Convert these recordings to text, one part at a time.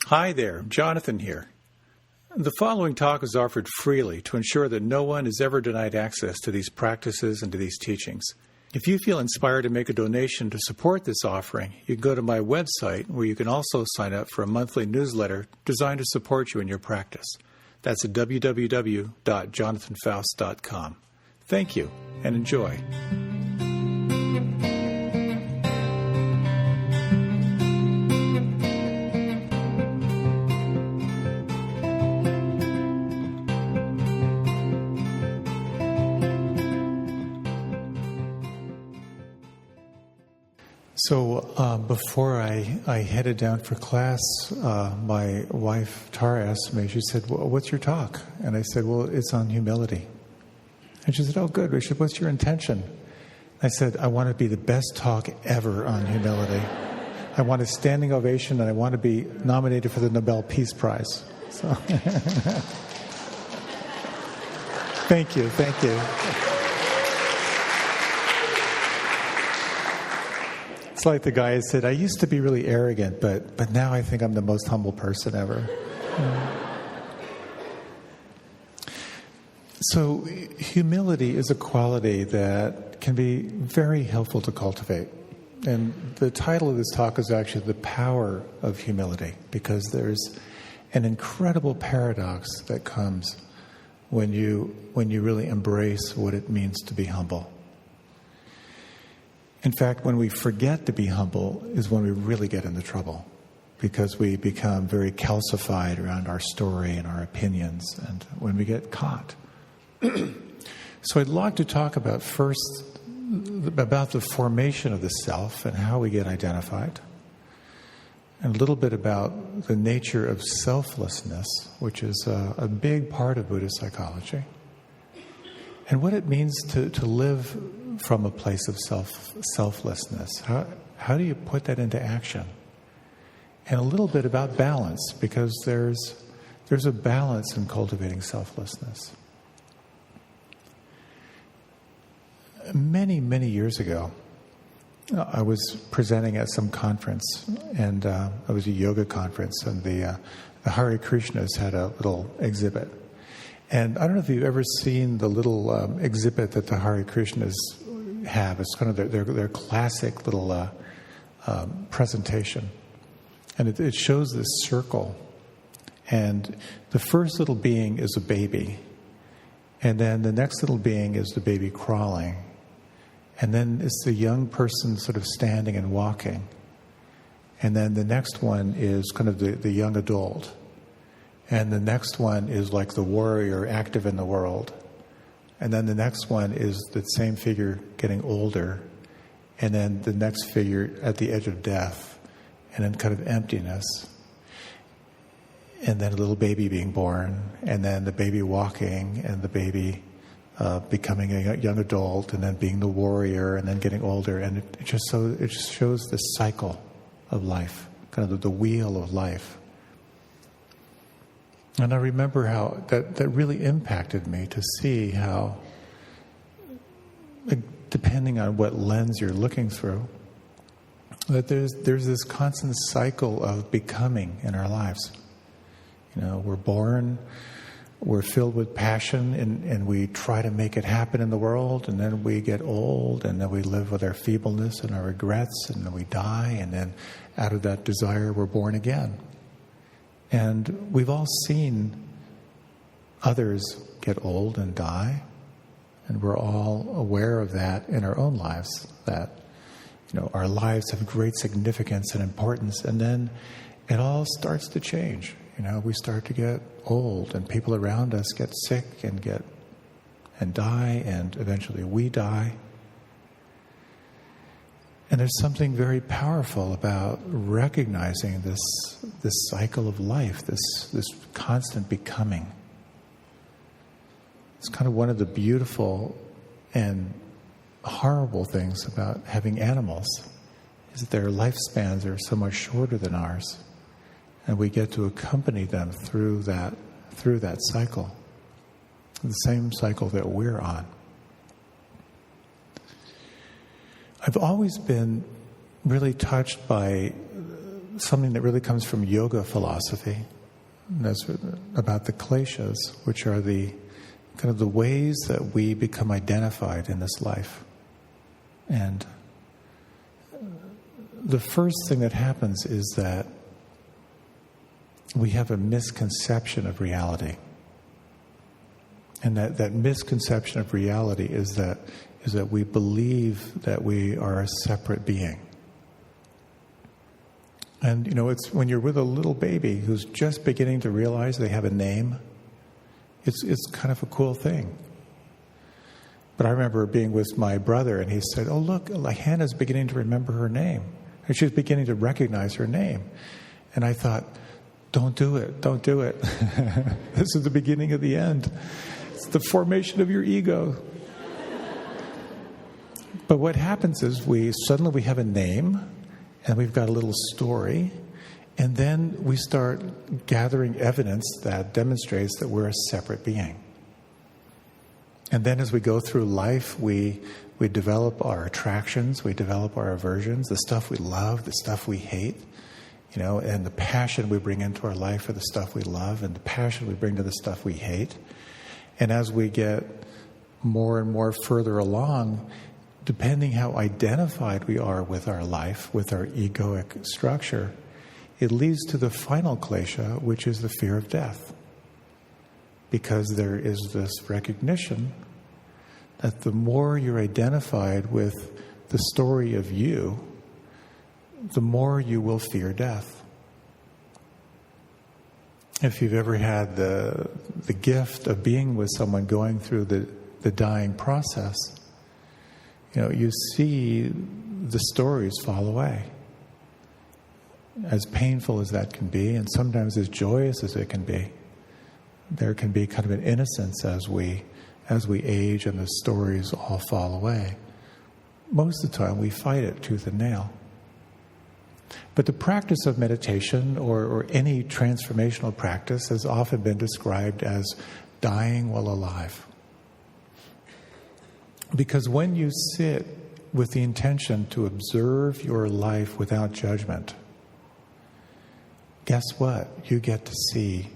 Hi there, Jonathan here. The following talk is offered freely to ensure that no one is ever denied access to these practices and to these teachings. If you feel inspired to make a donation to support this offering, you can go to my website where you can also sign up for a monthly newsletter designed to support you in your practice. That's at www.jonathanfoust.com. Thank you and enjoy. So before I headed down for class, my wife, Tara, asked me, she said, well, what's your talk? And I said, well, it's on humility. And she said, oh, good. She said, what's your intention? I said, I want to be the best talk ever on humility. I want a standing ovation, and I want to be nominated for the Nobel Peace Prize. So Thank you. It's like the guy said, I used to be really arrogant, but now I think I'm the most humble person ever. So humility is a quality that can be very helpful to cultivate. And the title of this talk is actually The Power of Humility, because there's an incredible paradox that comes when you really embrace what it means to be humble. In fact, when we forget to be humble is when we really get into trouble, because we become very calcified around our story and our opinions, and when we get caught. So I'd like to talk about first about the formation of the self and how we get identified, and a little bit about the nature of selflessness, which is a big part of Buddhist psychology, and what it means to live from a place of selflessness. How do you put that into action? And a little bit about balance, because there's a balance in cultivating selflessness. Many, many years ago, I was presenting at some conference, and it was a yoga conference, and the Hare Krishnas had a little exhibit. And I don't know if you've ever seen the little exhibit that the Hare Krishnas have. It's kind of their classic little presentation. And it shows this circle. And the first little being is a baby. And then the next little being is the baby crawling. And then it's the young person sort of standing and walking. And then the next one is kind of the young adult. And the next one is like the warrior active in the world. And then the next one is the same figure getting older. And then the next figure at the edge of death. And then kind of emptiness. And then a little baby being born. And then the baby walking. And the baby becoming a young adult. And then being the warrior. And then getting older. And it just shows the cycle of life. Kind of the wheel of life. And I remember how that really impacted me, to see how, depending on what lens you're looking through, that there's this constant cycle of becoming in our lives. You know, we're born, we're filled with passion, and we try to make it happen in the world, and then we get old, and then we live with our feebleness and our regrets, and then we die, and then out of that desire we're born again. And we've all seen others get old and die, and we're all aware of that in our own lives, that, you know, our lives have great significance and importance, and then it all starts to change. You know, we start to get old, and people around us get sick and die, and eventually we die. And there's something very powerful about recognizing this cycle of life, this constant becoming. It's kind of one of the beautiful and horrible things about having animals, is that their lifespans are so much shorter than ours, and we get to accompany them through that cycle, the same cycle that we're on. I've always been really touched by something that really comes from yoga philosophy. And that's about the kleshas, which are the kind of the ways that we become identified in this life. And the first thing that happens is that we have a misconception of reality. And that misconception of reality is that we believe that we are a separate being. And, it's when you're with a little baby who's just beginning to realize they have a name, it's kind of a cool thing. But I remember being with my brother, and he said, "Oh, look, Hannah's beginning to remember her name. And she's beginning to recognize her name." And I thought, don't do it. This is the beginning of the end. It's the formation of your ego. But what happens is we suddenly have a name, and we've got a little story, and then we start gathering evidence that demonstrates that we're a separate being. And then as we go through life, we develop our attractions, we develop our aversions, the stuff we love, the stuff we hate, and the passion we bring into our life for the stuff we love, and the passion we bring to the stuff we hate. And as we get more and more further along, depending how identified we are with our life, with our egoic structure, it leads to the final klesha, which is the fear of death. Because there is this recognition that the more you're identified with the story of you, the more you will fear death. If you've ever had the gift of being with someone going through the dying process, you see the stories fall away. As painful as that can be, and sometimes as joyous as it can be, there can be kind of an innocence as we age and the stories all fall away. Most of the time we fight it tooth and nail. But the practice of meditation or any transformational practice has often been described as dying while alive. Because when you sit with the intention to observe your life without judgment, guess what? You get to see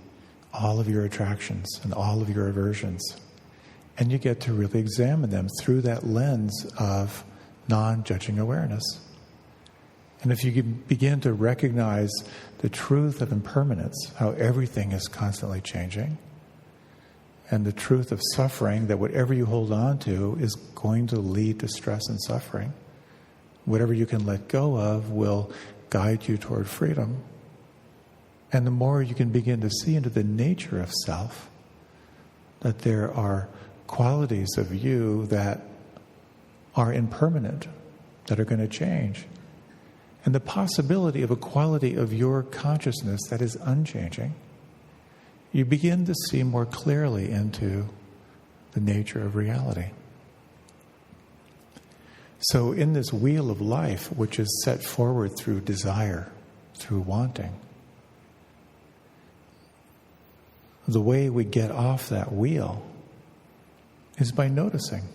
all of your attractions and all of your aversions. And you get to really examine them through that lens of non-judging awareness. And if you can begin to recognize the truth of impermanence, how everything is constantly changing, and the truth of suffering, that whatever you hold on to is going to lead to stress and suffering, whatever you can let go of will guide you toward freedom. And the more you can begin to see into the nature of self, that there are qualities of you that are impermanent, that are going to change. And the possibility of a quality of your consciousness that is unchanging, you begin to see more clearly into the nature of reality. So in this wheel of life, which is set forward through desire, through wanting, the way we get off that wheel is by noticing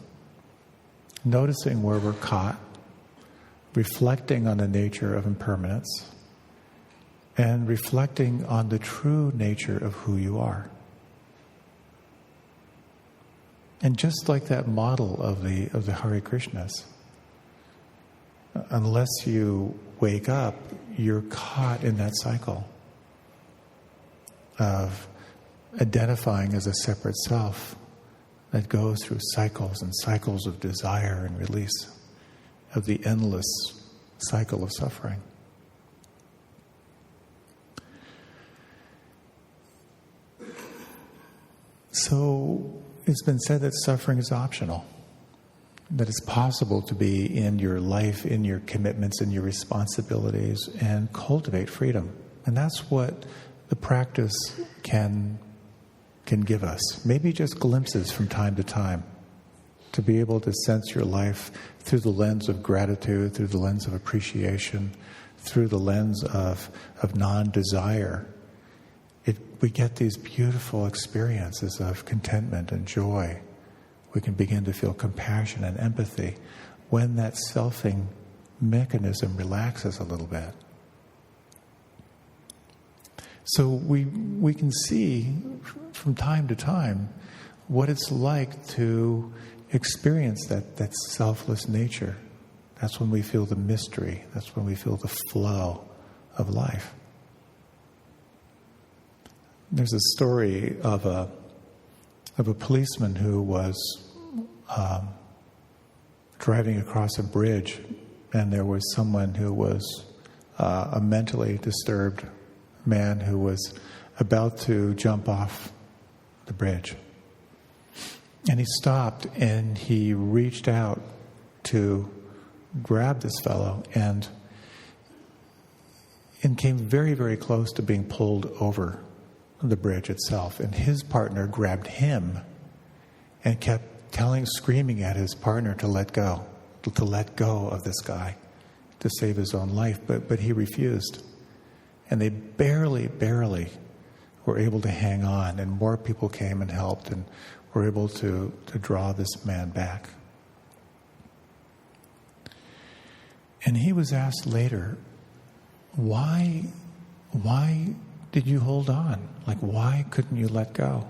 where we're caught, reflecting on the nature of impermanence, and reflecting on the true nature of who you are. And just like that model of the Hare Krishnas, unless you wake up, you're caught in that cycle of identifying as a separate self that goes through cycles and cycles of desire and release, of the endless cycle of suffering. So it's been said that suffering is optional, that it's possible to be in your life, in your commitments, in your responsibilities, and cultivate freedom. And that's what the practice can give us. Maybe just glimpses from time to time, to be able to sense your life through the lens of gratitude, through the lens of appreciation, through the lens of non-desire. We get these beautiful experiences of contentment and joy. We can begin to feel compassion and empathy when that selfing mechanism relaxes a little bit. So we can see from time to time what it's like to experience that selfless nature. That's when we feel the mystery. That's when we feel the flow of life. There's a story of a policeman who was driving across a bridge, and there was someone who was a mentally disturbed man who was about to jump off the bridge. And he stopped and he reached out to grab this fellow and came very, very close to being pulled over the bridge itself. And his partner grabbed him and kept screaming at his partner to let go of this guy, to save his own life. But he refused. And they barely were able to hang on, and more people came and helped and were able to draw this man back. And he was asked later, why did you hold on? Like, why couldn't you let go?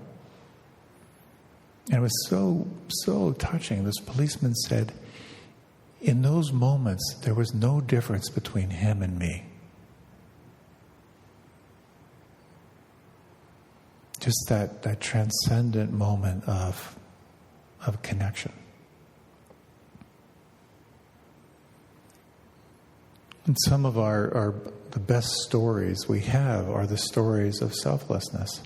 And it was so touching. This policeman said, in those moments, there was no difference between him and me. Just that transcendent moment of connection. And some of the best stories we have are the stories of selflessness.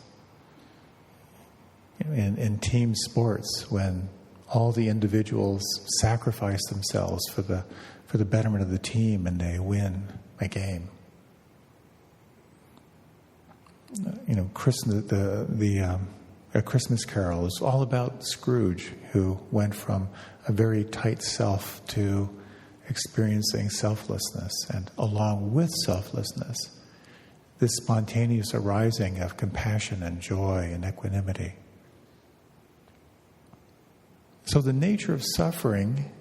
In team sports, when all the individuals sacrifice themselves for the betterment of the team and they win a game. A Christmas Carol is all about Scrooge, who went from a very tight self to experiencing selflessness, and along with selflessness, this spontaneous arising of compassion and joy and equanimity. So the nature of suffering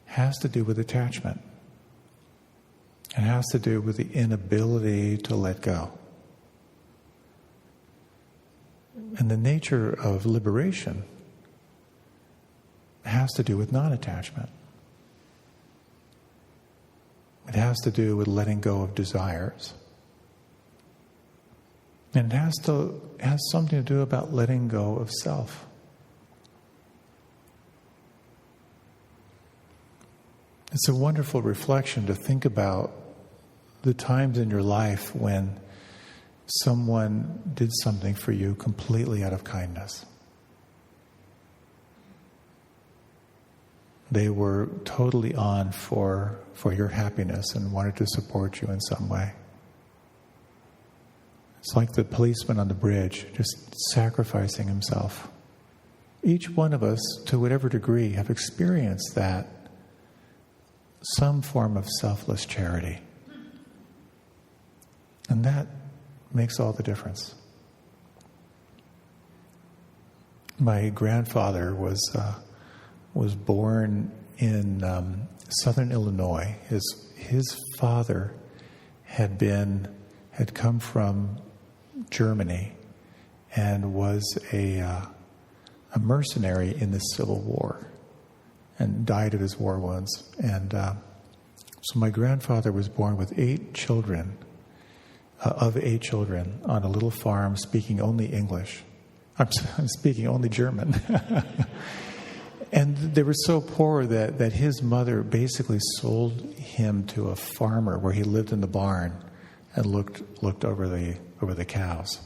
has to do with attachment. It has to do with the inability to let go. And the nature of liberation has to do with non-attachment. It has to do with letting go of desires. And it has something to do about letting go of self. It's a wonderful reflection to think about the times in your life when someone did something for you completely out of kindness. They were totally on for your happiness and wanted to support you in some way. It's like the policeman on the bridge, just sacrificing himself. Each one of us, to whatever degree, have experienced that, some form of selfless charity. And that makes all the difference. My grandfather was born in southern Illinois. His father had come from Germany and was a mercenary in the Civil War and died of his war wounds. And so my grandfather was born with 8 children, on a little farm, speaking only English. I'm speaking only German. And they were so poor that his mother basically sold him to a farmer where he lived in the barn and looked over the cows.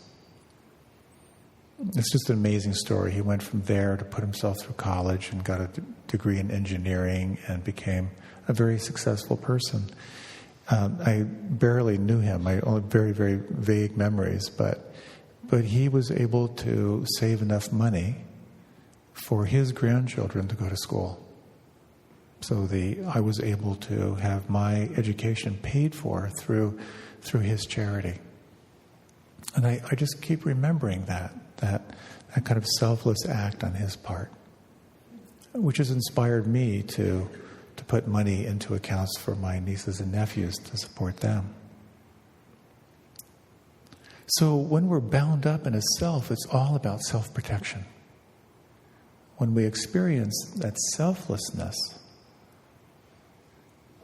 It's just an amazing story. He went from there to put himself through college and got a degree in engineering and became a very successful person. I barely knew him. I only very, very vague memories, but he was able to save enough money for his grandchildren to go to school. So I was able to have my education paid for through his charity. And I just keep remembering that kind of selfless act on his part, which has inspired me to put money into accounts for my nieces and nephews to support them. So when we're bound up in a self, it's all about self-protection. When we experience that selflessness,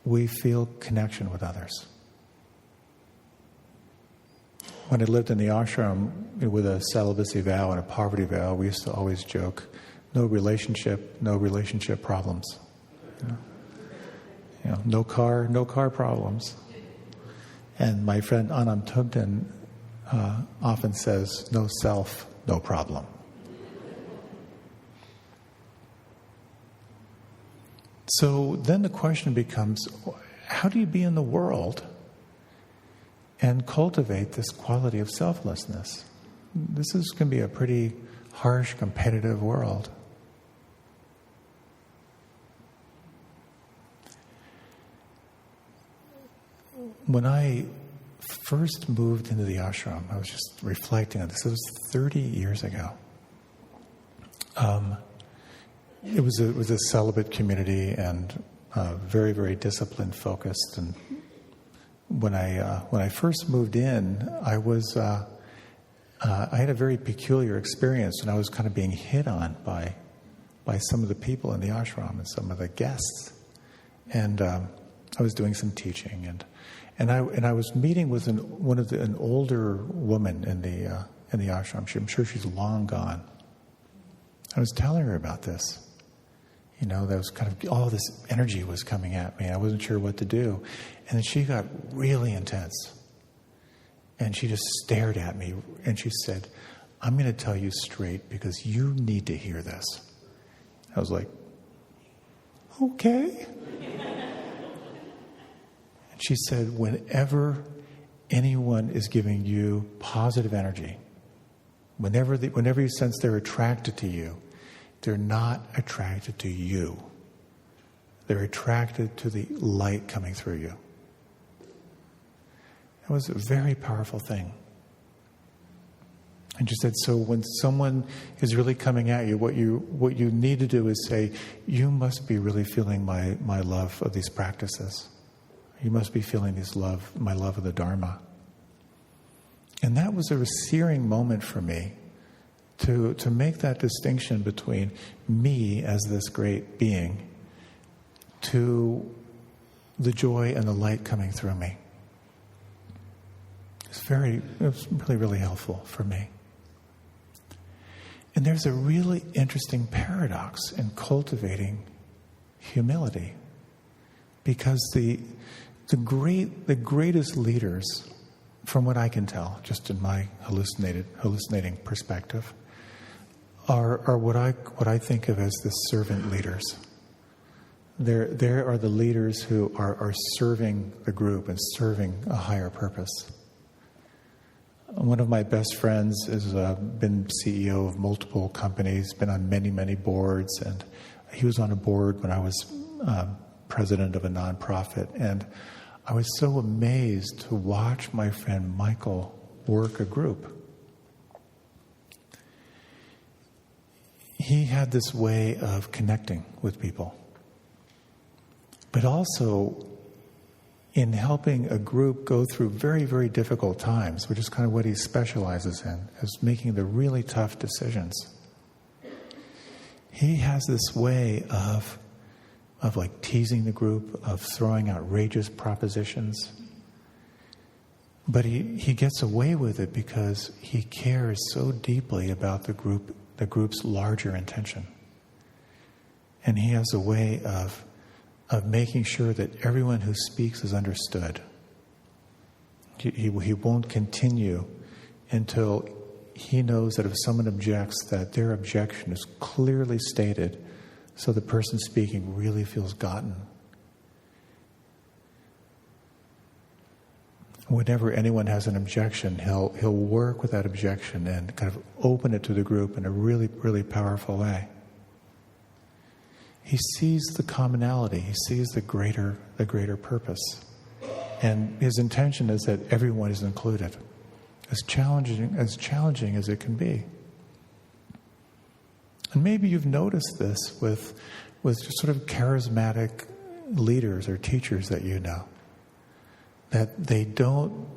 we feel connection with others. When I lived in the ashram with a celibacy vow and a poverty vow, we used to always joke, no relationship problems. No car problems. And my friend Anam Tugden often says, no self, no problem. So then the question becomes, how do you be in the world and cultivate this quality of selflessness? This is going to be a pretty harsh, competitive world. When I first moved into the ashram, I was just reflecting on this. It was 30 years ago. It was a celibate community and very, very discipline focused. And when I first moved in, I had a very peculiar experience, and I was kind of being hit on by some of the people in the ashram and some of the guests. And I was doing some teaching, and I was meeting with an older woman in the ashram. I'm sure she's long gone. I was telling her about this. There was kind of all this energy was coming at me. I wasn't sure what to do. And then she got really intense. And she just stared at me. And she said, I'm going to tell you straight because you need to hear this. I was like, okay. And she said, whenever anyone is giving you positive energy, whenever you sense they're attracted to you, they're not attracted to you. They're attracted to the light coming through you. It was a very powerful thing. And she said, so when someone is really coming at you, what you need to do is say, you must be really feeling my love of these practices. You must be feeling my love of the Dharma. And that was a searing moment for me. To make that distinction between me as this great being to the joy and the light coming through me. It was really, really helpful for me. And there's a really interesting paradox in cultivating humility, because the greatest leaders, from what I can tell, just in my hallucinating perspective, are what I think of as the servant leaders. There are the leaders who are serving the group and serving a higher purpose. One of my best friends has been CEO of multiple companies, been on many, many boards, and he was on a board when I was president of a nonprofit. And I was so amazed to watch my friend Michael work a group. He had this way of connecting with people, but also in helping a group go through very, very difficult times, which is kind of what he specializes in, is making the really tough decisions. He has this way of like teasing the group, of throwing outrageous propositions. But he gets away with it because he cares so deeply about the group's larger intention. And he has a way of making sure that everyone who speaks is understood. He won't continue until he knows that if someone objects, that their objection is clearly stated so the person speaking really feels gotten. Whenever anyone has an objection, he'll work with that objection and kind of open it to the group in a really, really powerful way. He sees the commonality. He sees the greater purpose. And his intention is that everyone is included, as challenging as it can be. And maybe you've noticed this with just sort of charismatic leaders or teachers that you know, that they don't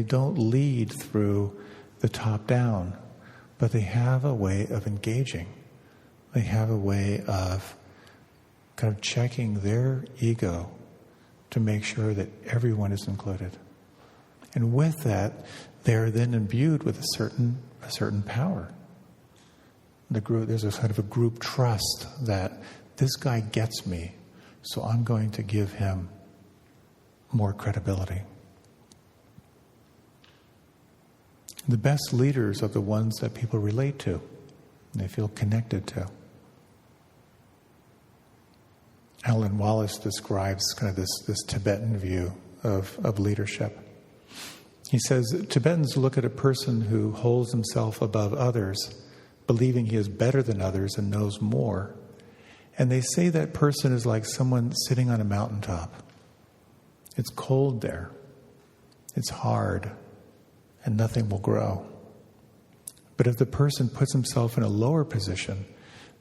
don't lead through the top down, but they have a way of engaging. They have a way of kind of checking their ego to make sure that everyone is included. And with that, they are then imbued with a certain power. There's a kind of a group trust that this guy gets me, so I'm going to give him more credibility. The best leaders are the ones that people relate to, they feel connected to. Alan Wallace describes kind of this Tibetan view of leadership. He says, Tibetans look at a person who holds himself above others, believing he is better than others and knows more, and they say that person is like someone sitting on a mountaintop. It's cold there. It's hard, and nothing will grow. But if the person puts himself in a lower position,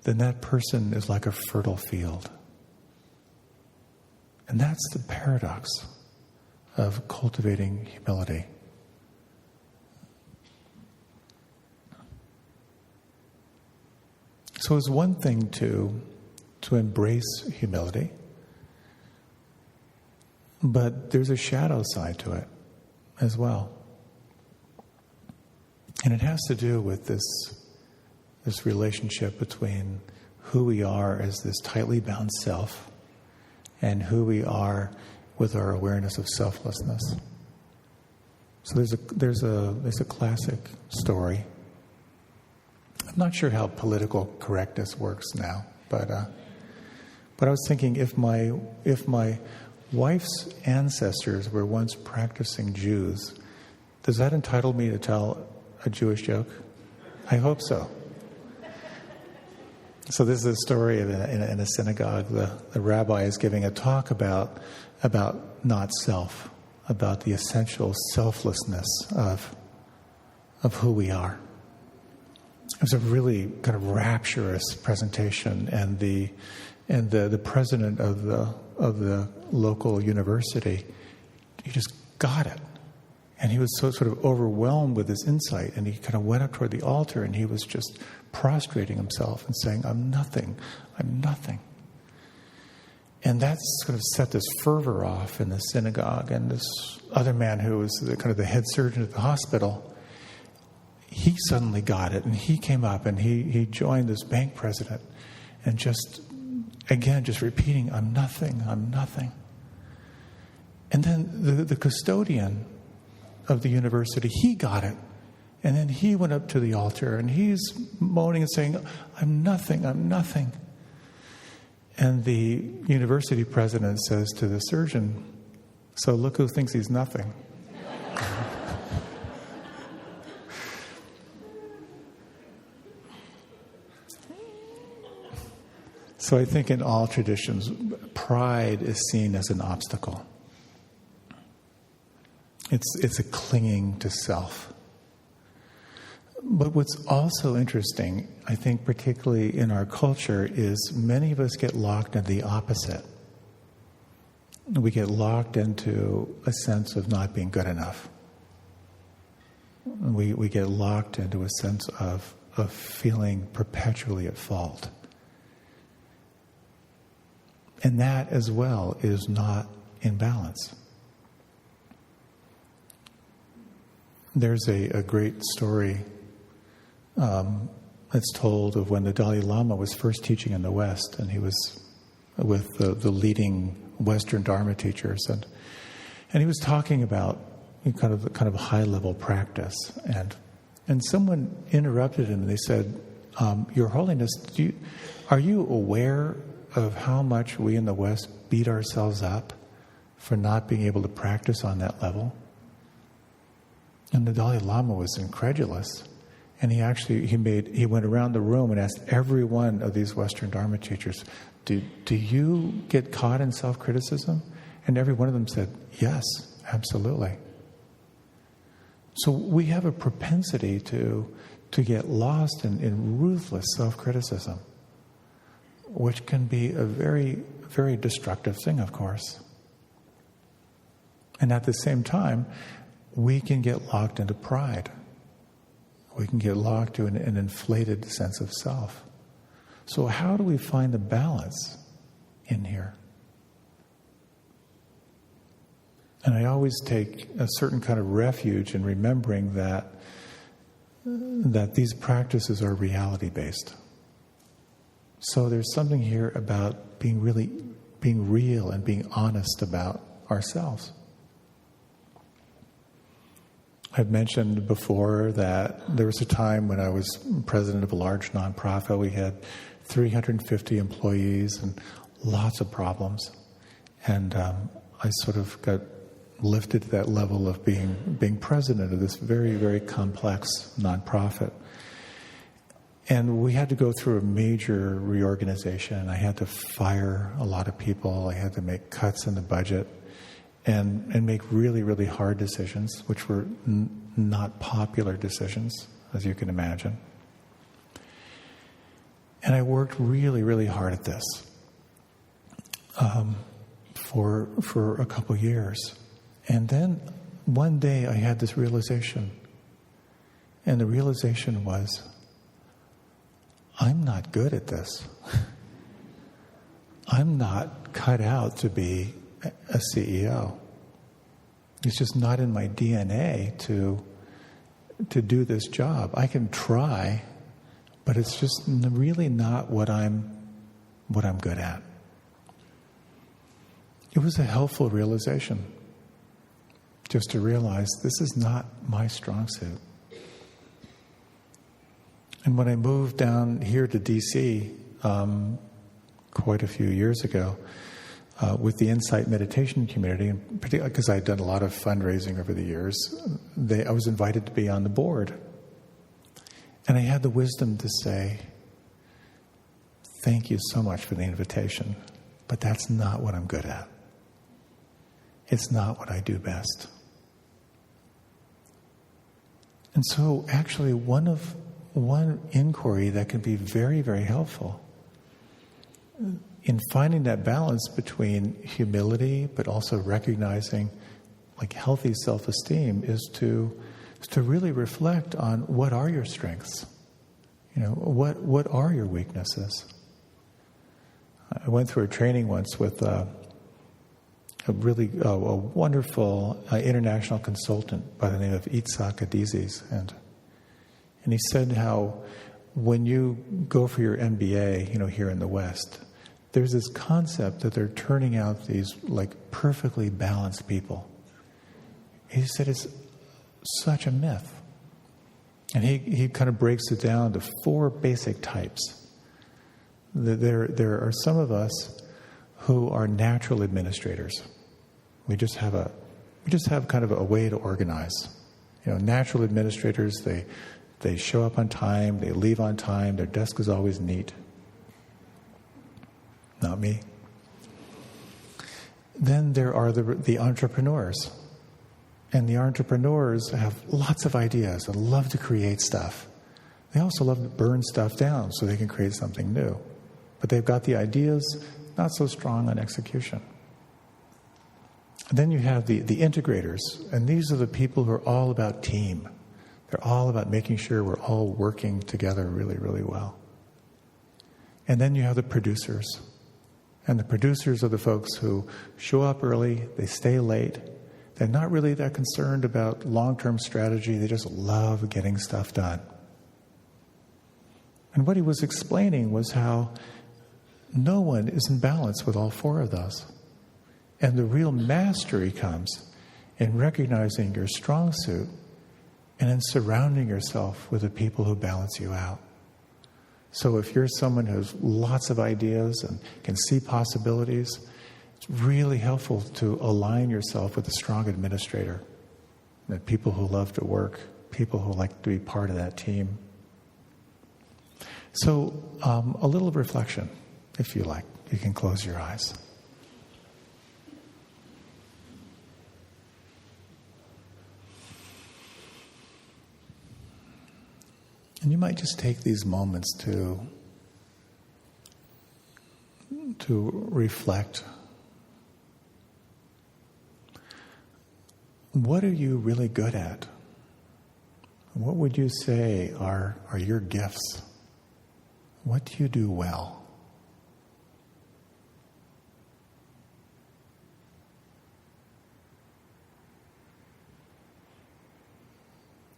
then that person is like a fertile field. And that's the paradox of cultivating humility. So it's one thing to embrace humility, but there's a shadow side to it as well. And it has to do with this relationship between who we are as this tightly bound self and who we are with our awareness of selflessness. So there's a classic story. I'm not sure how political correctness works now, but I was thinking if my wife's ancestors were once practicing Jews, does that entitle me to tell a Jewish joke? I hope so. So this is a story in a synagogue. The rabbi is giving a talk about not self, about the essential selflessness of who we are. It was a really kind of rapturous presentation, and the president of the local university, he just got it. And he was so sort of overwhelmed with his insight, and he kind of went up toward the altar, and he was just prostrating himself and saying, I'm nothing. And that sort of set this fervor off in the synagogue. And this other man who was the head surgeon at the hospital, he suddenly got it, and he came up and he joined this bank president and just repeating, I'm nothing. And then the custodian of the university, he got it. And then he went up to the altar and he's moaning and saying, I'm nothing. And the university president says to the surgeon, so look who thinks he's nothing. So I think in all traditions, pride is seen as an obstacle. It's a clinging to self. But what's also interesting, I think particularly in our culture, is many of us get locked in the opposite. We get locked into a sense of not being good enough. We get locked into a sense of feeling perpetually at fault. And that as well is not in balance. There's a great story that's told of when the Dalai Lama was first teaching in the West, and he was with the leading Western Dharma teachers, and he was talking about kind of high-level practice, and someone interrupted him, and they said, Your Holiness, are you aware of how much we in the West beat ourselves up for not being able to practice on that level? And the Dalai Lama was incredulous. And he went around the room and asked every one of these Western Dharma teachers, do you get caught in self-criticism? And every one of them said, yes, absolutely. So we have a propensity to get lost in ruthless self-criticism, which can be a very, very destructive thing, of course. And at the same time, we can get locked into pride. We can get locked to an inflated sense of self. So how do we find the balance in here? And I always take a certain kind of refuge in remembering that these practices are reality-based. So there's something here about being real and being honest about ourselves. I've mentioned before that there was a time when I was president of a large nonprofit. We had 350 employees and lots of problems. And I sort of got lifted to that level of being president of this very, very complex nonprofit. And we had to go through a major reorganization. I had to fire a lot of people. I had to make cuts in the budget and make really, really hard decisions, which were not popular decisions, as you can imagine. And I worked really, really hard at this for a couple years. And then one day I had this realization. And the realization was, I'm not good at this. I'm not cut out to be a CEO. It's just not in my DNA to do this job. I can try, but it's just really not what I'm good at. It was a helpful realization, just to realize this is not my strong suit. And when I moved down here to D.C. Quite a few years ago, with the Insight Meditation community, and particularly because I had done a lot of fundraising over the years, I was invited to be on the board. And I had the wisdom to say, thank you so much for the invitation, but that's not what I'm good at. It's not what I do best. And so actually one inquiry that can be very, very helpful in finding that balance between humility but also recognizing like healthy self-esteem is to really reflect on what are your strengths. What are your weaknesses? I went through a training once with a wonderful international consultant by the name of Itzhak Adizes, and he said how when you go for your MBA, here in the West, there's this concept that they're turning out these like perfectly balanced people. He said it's such a myth. And he kind of breaks it down to 4 basic types. There are some of us who are natural administrators. We just have kind of a way to organize. Natural administrators, they show up on time, they leave on time, their desk is always neat. Not me. Then there are the entrepreneurs. And the entrepreneurs have lots of ideas and love to create stuff. They also love to burn stuff down so they can create something new. But they've got the ideas, not so strong on execution. And then you have the integrators. And these are the people who are all about team. They're all about making sure we're all working together really, really well. And then you have the producers. And the producers are the folks who show up early, they stay late, they're not really that concerned about long-term strategy, they just love getting stuff done. And what he was explaining was how no one is in balance with all 4 of those. And the real mastery comes in recognizing your strong suit and in surrounding yourself with the people who balance you out. So if you're someone who has lots of ideas and can see possibilities, it's really helpful to align yourself with a strong administrator. And people who love to work, people who like to be part of that team. So a little reflection, if you like. You can close your eyes. And you might just take these moments to reflect. what are you really good at? What would you say are your gifts? What do you do well?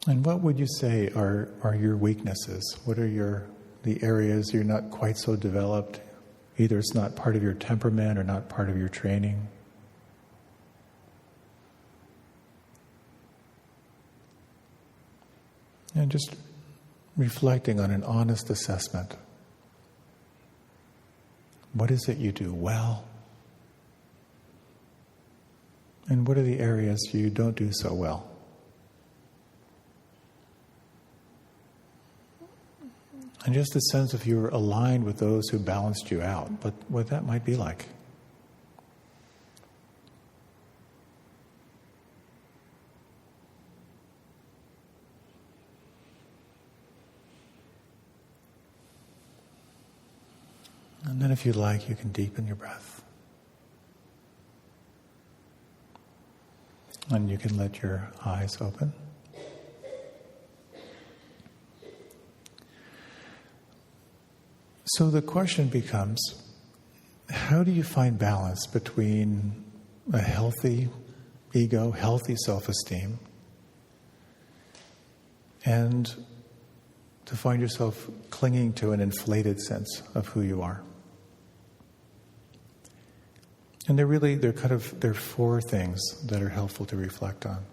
And what would you say are your weaknesses? What are the areas you're not quite so developed? Either it's not part of your temperament or not part of your training. And just reflecting on an honest assessment. What is it you do well? And what are the areas you don't do so well? And just a sense if you were aligned with those who balanced you out, but what that might be like. And then if you like, you can deepen your breath. And you can let your eyes open. So the question becomes, how do you find balance between a healthy ego, healthy self-esteem, and to find yourself clinging to an inflated sense of who you are? And there are four things that are helpful to reflect on.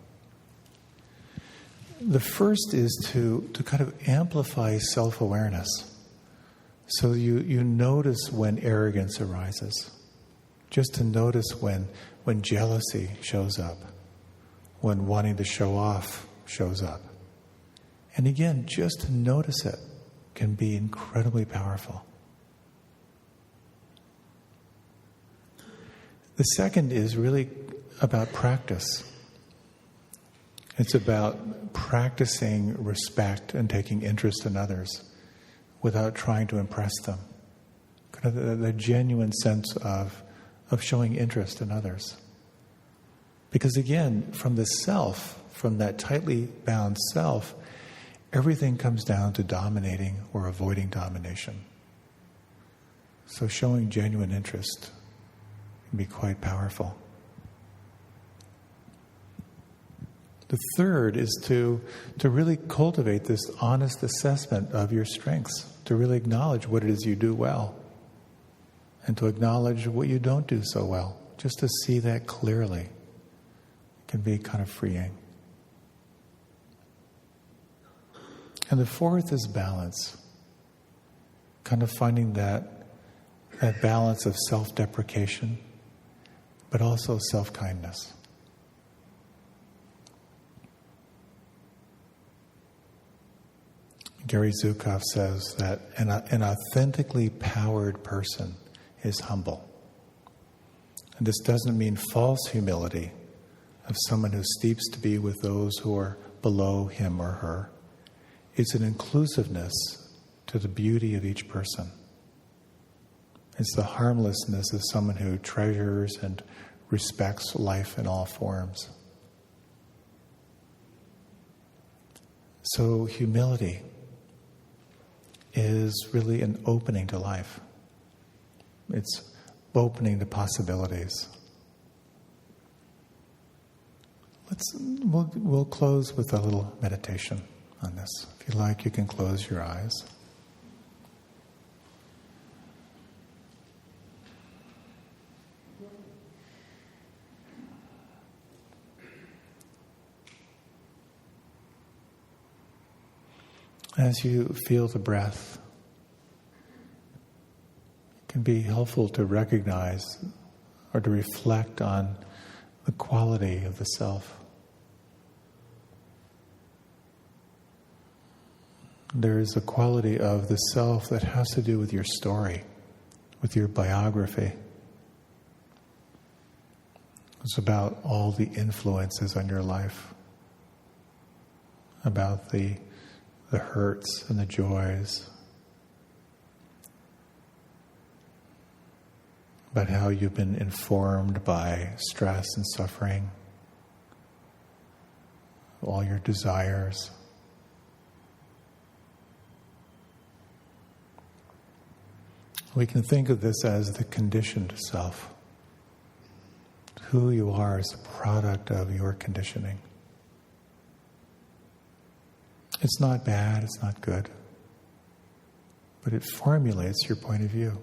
The first is to kind of amplify self-awareness. So you notice when arrogance arises. Just to notice when jealousy shows up. When wanting to show off shows up. And again, just to notice it can be incredibly powerful. The second is really about practice. It's about practicing respect and taking interest in others without trying to impress them. Kind of the genuine sense of showing interest in others. Because again, from the self, from that tightly bound self, everything comes down to dominating or avoiding domination. So showing genuine interest can be quite powerful. The third is to really cultivate this honest assessment of your strengths, to really acknowledge what it is you do well, and to acknowledge what you don't do so well, just to see that clearly. It can be kind of freeing. And the fourth is balance, kind of finding that balance of self-deprecation, but also self-kindness. Gary Zukav says that an authentically powered person is humble. And this doesn't mean false humility of someone who steeps to be with those who are below him or her. It's an inclusiveness to the beauty of each person. It's the harmlessness of someone who treasures and respects life in all forms. So humility is really an opening to life. It's opening to possibilities. We'll close with a little meditation on this. If you like, you can close your eyes. As you feel the breath, it can be helpful to recognize or to reflect on the quality of the self. There is a quality of the self that has to do with your story, with your biography. It's about all the influences on your life, about the hurts and the joys, about how you've been informed by stress and suffering, all your desires. We can think of this as the conditioned self. Who you are is a product of your conditioning. It's not bad, it's not good, but it formulates your point of view.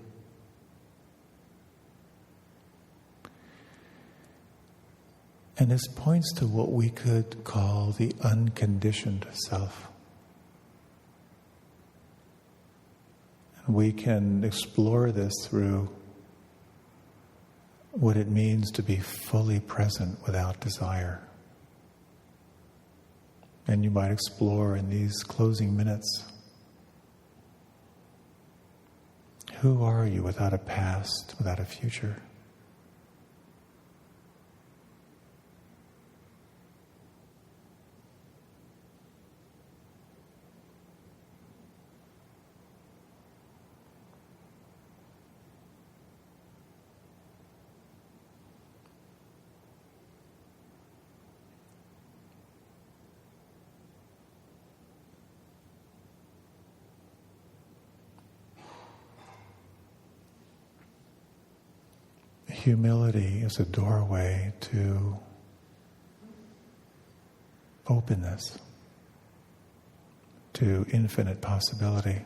And this points to what we could call the unconditioned self. And we can explore this through what it means to be fully present without desire. And you might explore in these closing minutes, who are you without a past, without a future? Humility is a doorway to openness, to infinite possibility.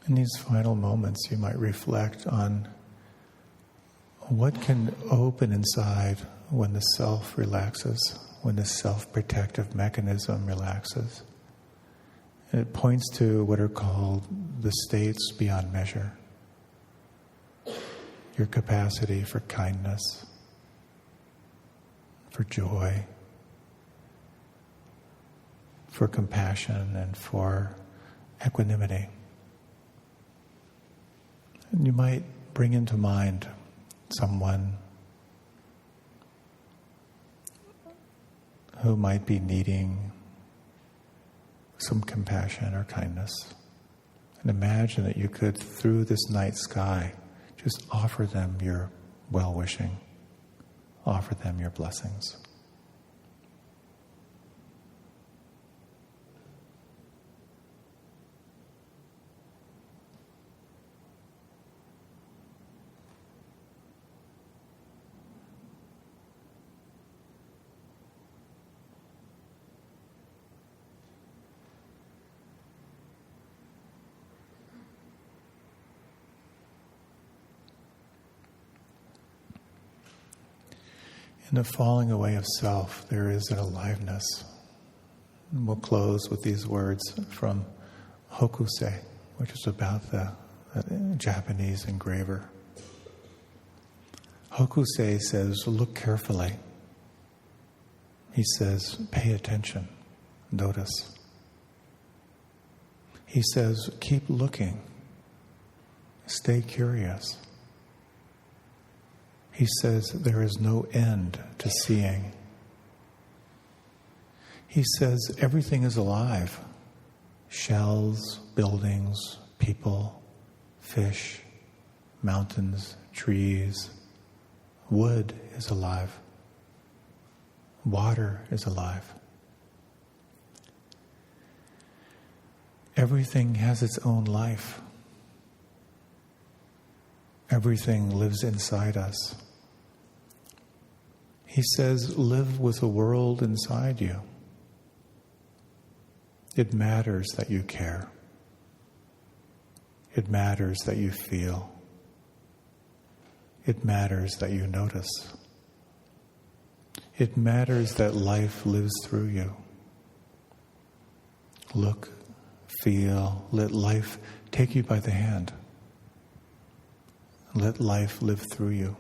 In these final moments, you might reflect on what can open inside when the self relaxes, when the self-protective mechanism relaxes. And it points to what are called the states beyond measure. Your capacity for kindness, for joy, for compassion, and for equanimity. And you might bring into mind someone who might be needing some compassion or kindness. And imagine that you could, through this night sky, just offer them your well-wishing, offer them your blessings. In the falling away of self, there is an aliveness. And we'll close with these words from Hokusei, which is about the Japanese engraver. Hokusei says, look carefully. He says, pay attention, notice. He says, keep looking, stay curious. He says there is no end to seeing. He says everything is alive. Shells, buildings, people, fish, mountains, trees. Wood is alive. Water is alive. Everything has its own life. Everything lives inside us. He says, live with the world inside you. It matters that you care. It matters that you feel. It matters that you notice. It matters that life lives through you. Look, feel, let life take you by the hand. Let life live through you.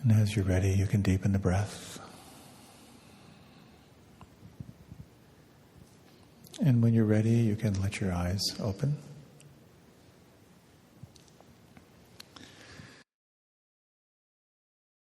And as you're ready, you can deepen the breath. And when you're ready, you can let your eyes open.